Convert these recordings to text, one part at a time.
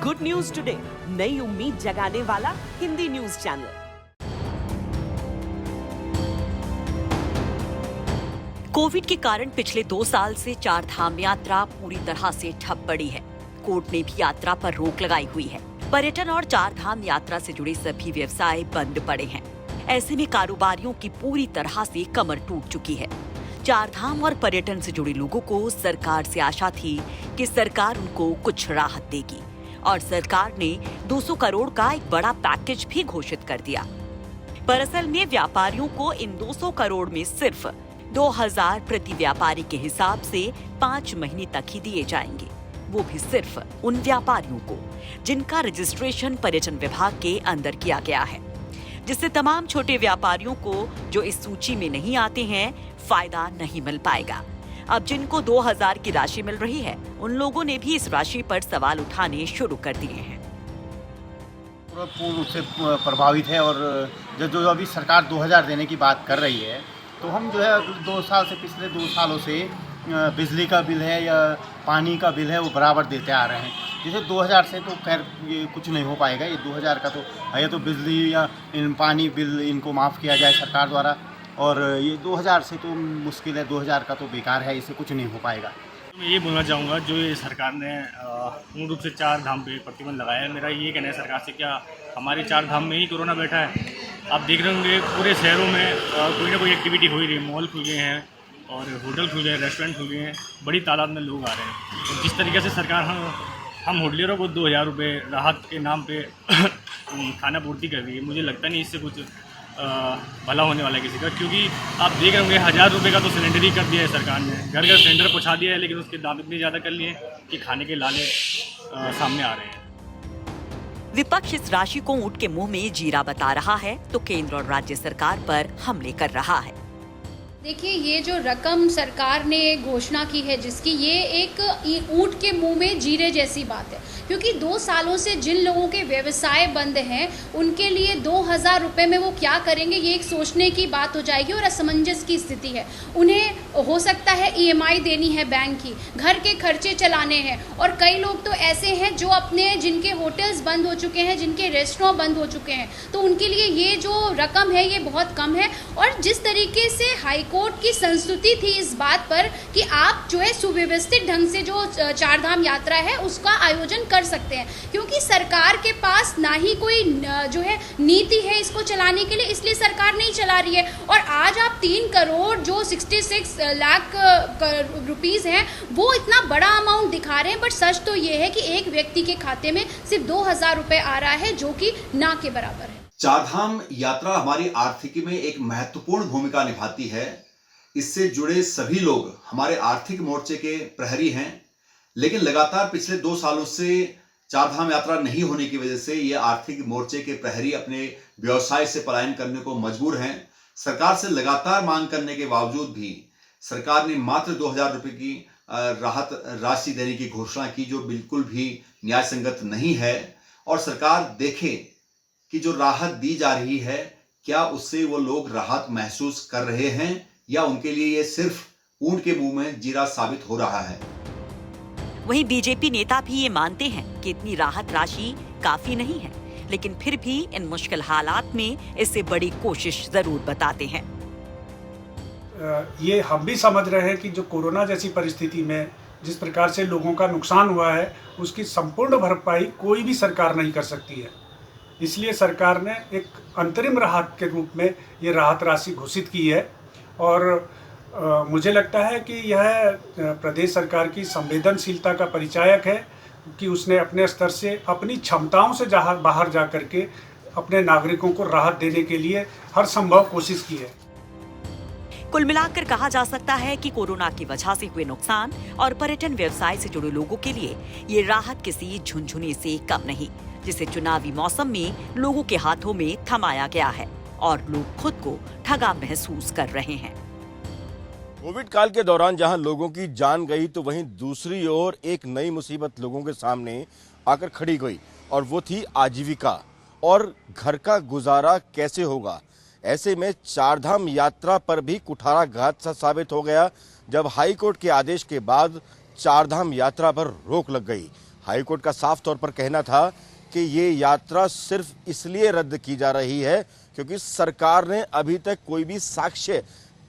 Good news today, नई उम्मीद जगाने वाला हिंदी न्यूज चैनल। कोविड के कारण पिछले 2 साल से चार धाम यात्रा पूरी तरह से ठप पड़ी है। कोर्ट ने भी यात्रा पर रोक लगाई हुई है। पर्यटन और चार धाम यात्रा से जुड़े सभी व्यवसाय बंद पड़े हैं। ऐसे में कारोबारियों की पूरी तरह से कमर टूट चुकी है। चार धाम और पर्यटन से जुड़े लोगों को सरकार से आशा थी कि सरकार उनको कुछ राहत देगी और सरकार ने 200 करोड़ का एक बड़ा पैकेज भी घोषित कर दिया। पर असल में व्यापारियों को इन 200 करोड़ में सिर्फ 2000 प्रति व्यापारी के हिसाब से 5 महीने तक ही दिए जाएंगे, वो भी सिर्फ उन व्यापारियों को जिनका रजिस्ट्रेशन पर्यटन विभाग के अंदर किया गया है, जिससे तमाम छोटे व्यापारियों को जो इस सूची में नहीं आते हैं फायदा नहीं मिल पाएगा। अब जिनको 2000 की राशि मिल रही है, उन लोगों ने भी इस राशि पर सवाल उठाने शुरू कर दिए हैं। पूर्ण रूप से प्रभावित है और जो अभी सरकार 2000 देने की बात कर रही है, तो हम जो है 2 साल से पिछले 2 सालों से बिजली का बिल है या पानी का बिल है वो बराबर देते आ रहे हैं। जैसे 2000 से तो खैर ये कुछ नहीं हो पाएगा, ये 2000 का तो है, तो बिजली या पानी बिल इनको माफ़ किया जाए सरकार द्वारा, और ये 2000 से तो मुश्किल है, 2000 का तो बेकार है, इससे कुछ नहीं हो पाएगा। मैं ये बोलना चाहूँगा, जो ये सरकार ने पूर्ण रूप से चार धाम पे प्रतिबंध लगाया है, मेरा ये कहना है सरकार से, क्या हमारे चार धाम में ही कोरोना बैठा है? आप देख रहे होंगे पूरे शहरों में कोई ना कोई एक्टिविटी हो ही रही है। मॉल खुल गए हैं और होटल खुल गए हैं, रेस्टोरेंट खुल गए हैं, बड़ी तादाद में लोग आ रहे हैं। तो जिस तरीके से सरकार हम होटलियरों को 2000 रुपये राहत के नाम पे खाना पूर्ति कर रही है, मुझे लगता नहीं इससे कुछ भला होने वाला है किसी का, क्योंकि आप देख रहे होंगे 1000 रुपये का तो सिलेंडर ही कर दिया है सरकार ने, घर घर सिलेंडर पहुँचा दिया है, लेकिन उसके दाम इतने ज़्यादा कर लिए कि खाने के लाले सामने आ रहे हैं। विपक्ष इस राशि को ऊंट के मुंह में जीरा बता रहा है तो केंद्र और राज्य सरकार पर हमले कर रहा है। देखिए, ये जो रकम सरकार ने घोषणा की है जिसकी, ये एक ऊंट के मुंह में जीरे जैसी बात है, क्योंकि 2 सालों से जिन लोगों के व्यवसाय बंद हैं उनके लिए 2000 रुपये में वो क्या करेंगे, ये एक सोचने की बात हो जाएगी और असमंजस की स्थिति है। उन्हें हो सकता है EMI देनी है बैंक की, घर के खर्चे चलाने हैं, और कई लोग तो ऐसे हैं जो जिनके होटल्स बंद हो चुके हैं, जिनके रेस्टोरेंट बंद हो चुके हैं, तो उनके लिए ये जो रकम है ये बहुत कम है। और जिस तरीके से हाई कोर्ट की संस्तुति थी इस बात पर कि आप जो है सुव्यवस्थित ढंग से जो चारधाम यात्रा है उसका आयोजन कर सकते हैं, क्योंकि सरकार के पास ना ही कोई जो है नीति है इसको चलाने के लिए, इसलिए सरकार नहीं चला रही है। और आज आप 3 करोड़ जो 66 लाख रुपीस हैं वो इतना बड़ा अमाउंट दिखा रहे हैं, बट सच तो ये है कि एक व्यक्ति के खाते में सिर्फ 2000 रुपये आ रहा है, जो कि ना के बराबर है। चारधाम यात्रा हमारी आर्थिकी में एक महत्वपूर्ण भूमिका निभाती है। इससे जुड़े सभी लोग हमारे आर्थिक मोर्चे के प्रहरी हैं, लेकिन लगातार पिछले 2 सालों से चारधाम यात्रा नहीं होने की वजह से ये आर्थिक मोर्चे के प्रहरी अपने व्यवसाय से पलायन करने को मजबूर हैं। सरकार से लगातार मांग करने के बावजूद भी सरकार ने मात्र 2000 रुपये की राहत राशि देने की घोषणा की, जो बिल्कुल भी न्याय संगत नहीं है। और सरकार देखे कि जो राहत दी जा रही है, क्या उससे वो लोग राहत महसूस कर रहे हैं या उनके लिए ये सिर्फ ऊंट के मुंह में जीरा साबित हो रहा है। वहीं बीजेपी नेता भी ये मानते हैं कि इतनी राहत राशि काफी नहीं है, लेकिन फिर भी इन मुश्किल हालात में इससे बड़ी कोशिश जरूर बताते हैं। ये हम भी समझ रहे हैं कि जो कोरोना जैसी परिस्थिति में जिस प्रकार से लोगों का नुकसान हुआ है, उसकी संपूर्ण भरपाई कोई भी सरकार नहीं कर सकती है। इसलिए सरकार ने एक अंतरिम राहत के रूप में ये राहत राशि घोषित की है, और मुझे लगता है कि यह प्रदेश सरकार की संवेदनशीलता का परिचायक है कि उसने अपने स्तर से अपनी क्षमताओं से बाहर जा करके अपने नागरिकों को राहत देने के लिए हर संभव कोशिश की है। कुल मिलाकर कहा जा सकता है कि कोरोना की वजह से हुए नुकसान और पर्यटन व्यवसाय से जुड़े लोगों के लिए ये राहत किसी झुनझुने से कम नहीं, जिसे चुनावी मौसम में लोगों के हाथों में थमाया गया है और लोग खुद को ठगा महसूस कर रहे हैं। कोविड काल के दौरान जहां लोगों की जान गई, तो वहीं दूसरी ओर एक नई मुसीबत लोगों के सामने आकर खड़ी हुई, और वो थी आजीविका और घर का गुजारा कैसे होगा। ऐसे में चारधाम यात्रा पर भी कुठाराघात सा साबित हो गया, जब हाई कोर्ट के आदेश के बाद चारधाम यात्रा पर रोक लग गई। हाईकोर्ट का साफ तौर पर कहना था कि ये यात्रा सिर्फ इसलिए रद्द की जा रही है क्योंकि सरकार ने अभी तक कोई भी साक्ष्य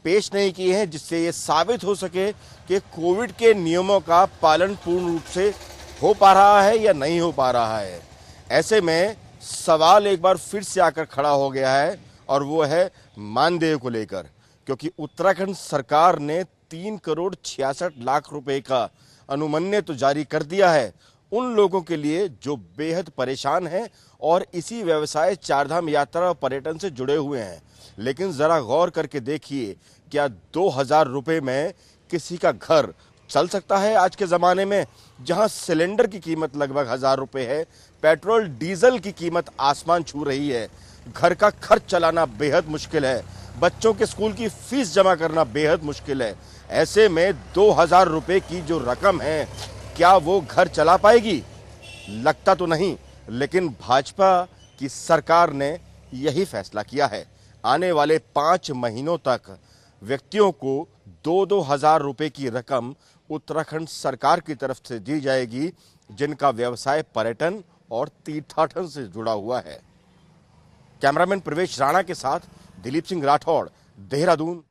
पेश नहीं किए हैं जिससे ये साबित हो सके कि कोविड के नियमों का पालन पूर्ण रूप से हो पा रहा है या नहीं हो पा रहा है। ऐसे में सवाल एक बार फिर से आकर खड़ा हो गया है और वो है मानदेय को लेकर, क्योंकि उत्तराखंड सरकार ने 3,66,00,000 रुपए का अनुमन्य तो जारी कर दिया है उन लोगों के लिए जो बेहद परेशान हैं और इसी व्यवसाय चारधाम यात्रा और पर्यटन से जुड़े हुए हैं। लेकिन जरा गौर करके देखिए, क्या 2,000 रुपए में किसी का घर चल सकता है आज के ज़माने में, जहां सिलेंडर की कीमत लगभग 1,000 रुपए है, पेट्रोल डीजल की कीमत आसमान छू रही है, घर का खर्च चलाना बेहद मुश्किल है, बच्चों के स्कूल की फीस जमा करना बेहद मुश्किल है। ऐसे में 2,000 रुपए की जो रकम है, क्या वो घर चला पाएगी? लगता तो नहीं, लेकिन भाजपा की सरकार ने यही फैसला किया है। आने वाले 5 महीनों तक व्यक्तियों को 2-2 हज़ार रुपए की रकम उत्तराखंड सरकार की तरफ से दी जाएगी जिनका व्यवसाय पर्यटन और तीर्थाटन से जुड़ा हुआ है। कैमरामैन प्रवेश राणा के साथ दिलीप सिंह राठौड़, देहरादून।